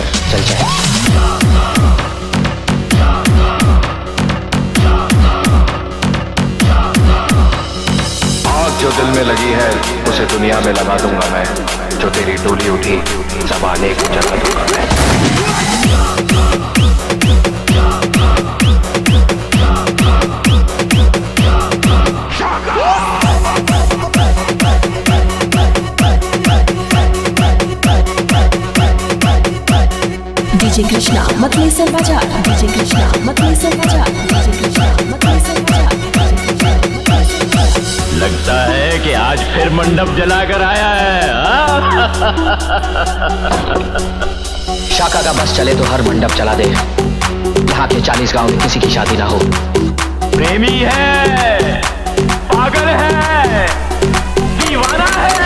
कर, चल जाए। आग जो दिल में लगी है उसे दुनिया में लगा दूंगा मैं। जो तेरी डोली उठी ज़बाने को जला दूंगा मैं। डीजे कृष्णा मतलेसर बाजार, डीजे कृष्णा मतलेसर बाजार, डीजे कृष्णा मतलेसर बाजार। लगता है कि आज फिर मंडप जलाकर आया है। शाका का बस चले तो हर मंडप चला दे। यहाँ के 40 गांव में किसी की शादी ना हो। प्रेमी है, पागल है, दीवाना है।